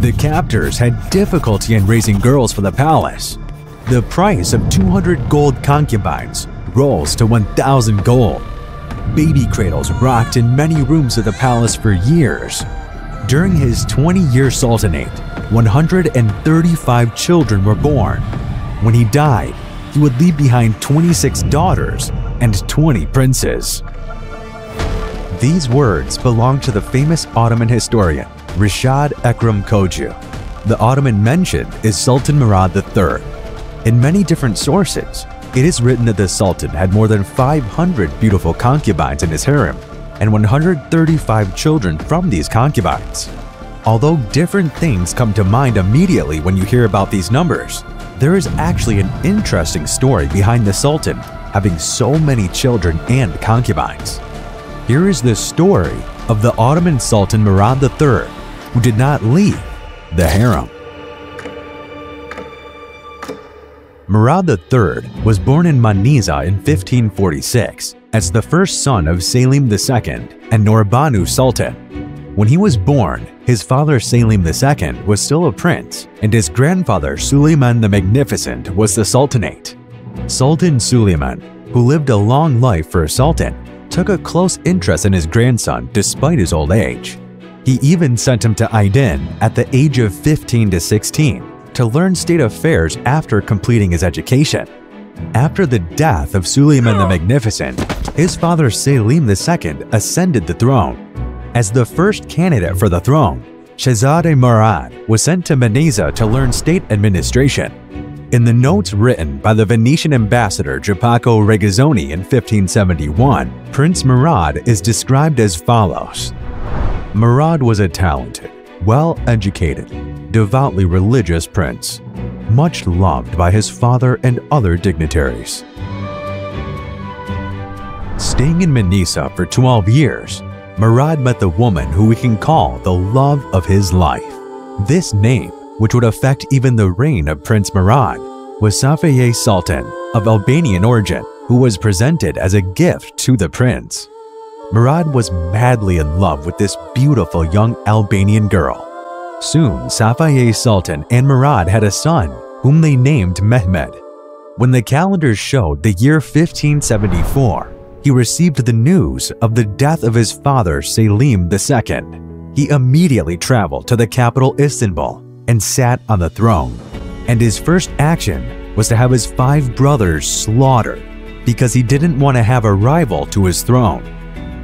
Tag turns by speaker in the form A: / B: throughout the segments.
A: The captors had difficulty in raising girls for the palace. The price of 200 gold concubines rose to 1,000 gold. Baby cradles rocked in many rooms of the palace for years. During his 20-year sultanate, 135 children were born. When he died, he would leave behind 26 daughters and 20 princes. These words belong to the famous Ottoman historian Rashad Ekrem Kocu. The Ottoman mentioned is Sultan Murad III. In many different sources, it is written that the Sultan had more than 500 beautiful concubines in his harem and 135 children from these concubines. Although different things come to mind immediately when you hear about these numbers, there is actually an interesting story behind the Sultan having so many children and concubines. Here is the story of the Ottoman Sultan Murad III, who did not leave the harem. Murad III was born in Manisa in 1546 as the first son of Selim II and Nurbanu Sultan. When he was born, his father Selim II was still a prince, and his grandfather Suleiman the Magnificent was the sultanate. Sultan Suleiman, who lived a long life for a sultan, took a close interest in his grandson despite his old age. He even sent him to Aydın at the age of 15 to 16 to learn state affairs after completing his education. After the death of Suleiman the Magnificent, his father Selim II ascended the throne. As the first candidate for the throne, Shahzadeh Murad was sent to Manisa to learn state administration. In the notes written by the Venetian ambassador Jacopo Regazzoni in 1571, Prince Murad is described as follows. Murad was a talented, well-educated, devoutly religious prince, much loved by his father and other dignitaries. Staying in Manisa for 12 years, Murad met the woman who we can call the love of his life. This name, which would affect even the reign of Prince Murad, was Safiye Sultan of Albanian origin, who was presented as a gift to the prince. Murad was madly in love with this beautiful young Albanian girl. Soon, Safiye Sultan and Murad had a son, whom they named Mehmed. When the calendars showed the year 1574, he received the news of the death of his father Selim II. He immediately traveled to the capital Istanbul and sat on the throne. And his first action was to have his 5 brothers slaughtered because he didn't want to have a rival to his throne.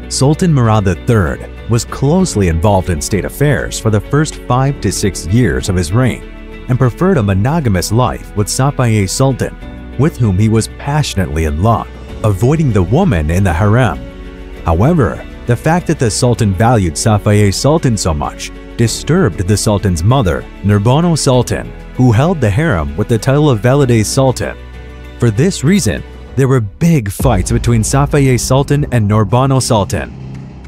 A: Sultan Murad III was closely involved in state affairs for the first 5 to 6 years of his reign and preferred a monogamous life with Safiye Sultan, with whom he was passionately in love, avoiding the woman in the harem. However, the fact that the Sultan valued Safiye Sultan so much disturbed the Sultan's mother, Nurbanu Sultan, who held the harem with the title of Valide Sultan. For this reason, there were big fights between Safiye Sultan and Nurbanu Sultan.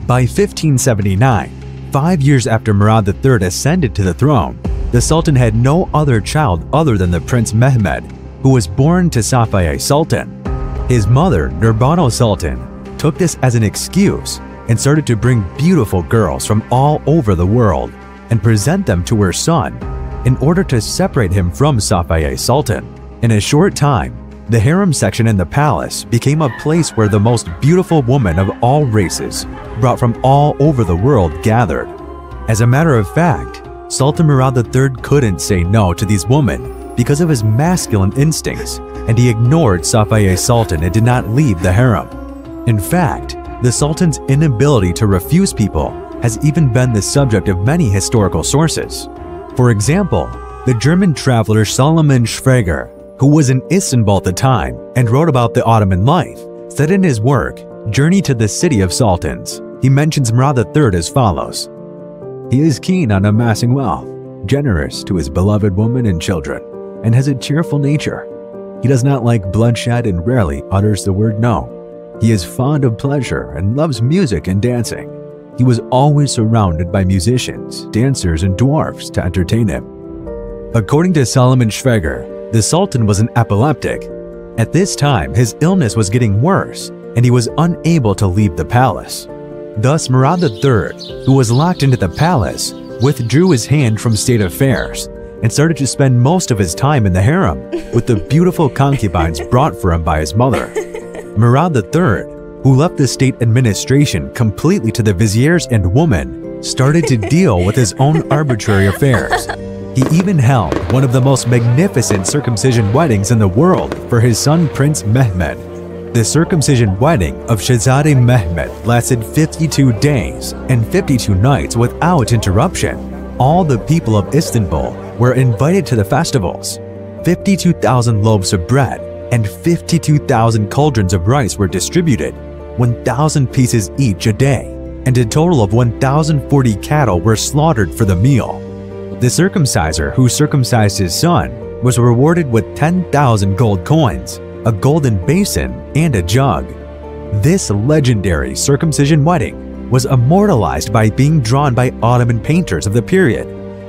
A: By 1579, 5 years after Murad III ascended to the throne, the Sultan had no other child other than the Prince Mehmed, who was born to Safiye Sultan. His mother, Nurbanu Sultan, took this as an excuse and started to bring beautiful girls from all over the world and present them to her son in order to separate him from Safiye Sultan. In a short time, the harem section in the palace became a place where the most beautiful women of all races, brought from all over the world, gathered. As a matter of fact, Sultan Murad III couldn't say no to these women because of his masculine instincts, and he ignored Safiye Sultan and did not leave the harem. In fact, the Sultan's inability to refuse people has even been the subject of many historical sources. For example, the German traveler Solomon Schweger, who was in Istanbul at the time and wrote about the Ottoman life, said in his work, Journey to the City of Sultans, he mentions Murad III as follows. He is keen on amassing wealth, generous to his beloved woman and children, and has a cheerful nature. He does not like bloodshed and rarely utters the word no. He is fond of pleasure and loves music and dancing. He was always surrounded by musicians, dancers, and dwarfs to entertain him. According to Solomon Schweger, the Sultan was an epileptic. At this time, his illness was getting worse, and he was unable to leave the palace. Thus, Murad III, who was locked into the palace, withdrew his hand from state affairs and started to spend most of his time in the harem with the beautiful concubines brought for him by his mother. Murad III, who left the state administration completely to the viziers and women, started to deal with his own arbitrary affairs. He even held one of the most magnificent circumcision weddings in the world for his son Prince Mehmed. The circumcision wedding of Shahzadeh Mehmed lasted 52 days and 52 nights without interruption. All the people of Istanbul were invited to the festivals. 52,000 loaves of bread and 52,000 cauldrons of rice were distributed, 1,000 pieces each a day, and a total of 1,040 cattle were slaughtered for the meal. The circumciser who circumcised his son was rewarded with 10,000 gold coins, a golden basin, and a jug. This legendary circumcision wedding was immortalized by being drawn by Ottoman painters of the period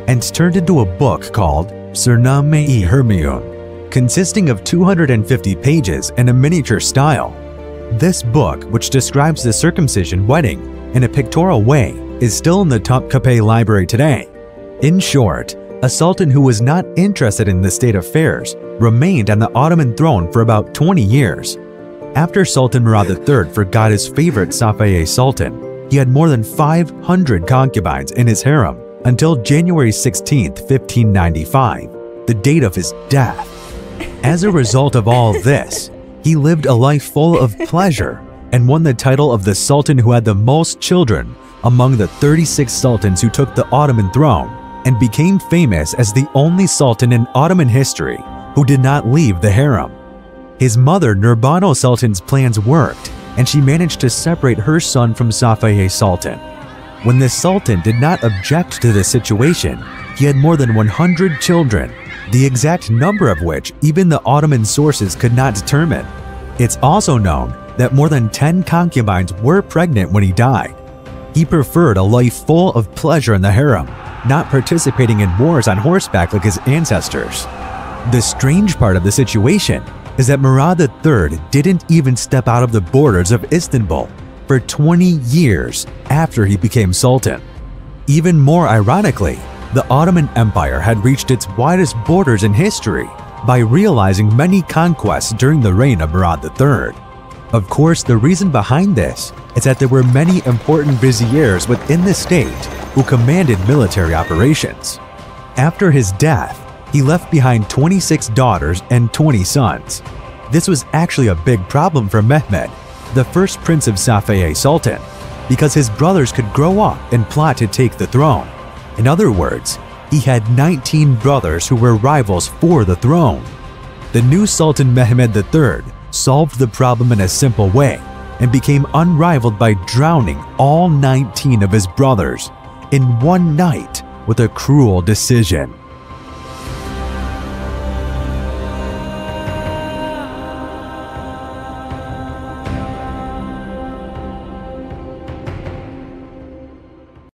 A: and turned into a book called Suleiman the Magnificent, consisting of 250 pages in a miniature style. This book, which describes the circumcision wedding in a pictorial way, is still in the Topkapi Library today. In short, a sultan who was not interested in the state affairs remained on the Ottoman throne for about 20 years. After Sultan Murad III forgot his favorite Safavid sultan, he had more than 500 concubines in his harem until January 16, 1595, the date of his death. As a result of all this, he lived a life full of pleasure and won the title of the sultan who had the most children among the 36 sultans who took the Ottoman throne, and became famous as the only sultan in Ottoman history who did not leave the harem. His mother Nurbanu Sultan's plans worked, and she managed to separate her son from Safavid Sultan. When the sultan did not object to this situation, he had more than 100 children, the exact number of which even the Ottoman sources could not determine. It's also known that more than 10 concubines were pregnant when he died. He preferred a life full of pleasure in the harem, not participating in wars on horseback like his ancestors. The strange part of the situation is that Murad III didn't even step out of the borders of Istanbul for 20 years after he became sultan. Even more ironically, the Ottoman Empire had reached its widest borders in history by realizing many conquests during the reign of Murad III. Of course, the reason behind this is that there were many important viziers within the state who commanded military operations. After his death, he left behind 26 daughters and 20 sons. This was actually a big problem for Mehmed, the first prince of Safavid Sultan, because his brothers could grow up and plot to take the throne. In other words, he had 19 brothers who were rivals for the throne. The new Sultan Mehmed III solved the problem in a simple way and became unrivaled by drowning all 19 of his brothers in one night with a cruel decision.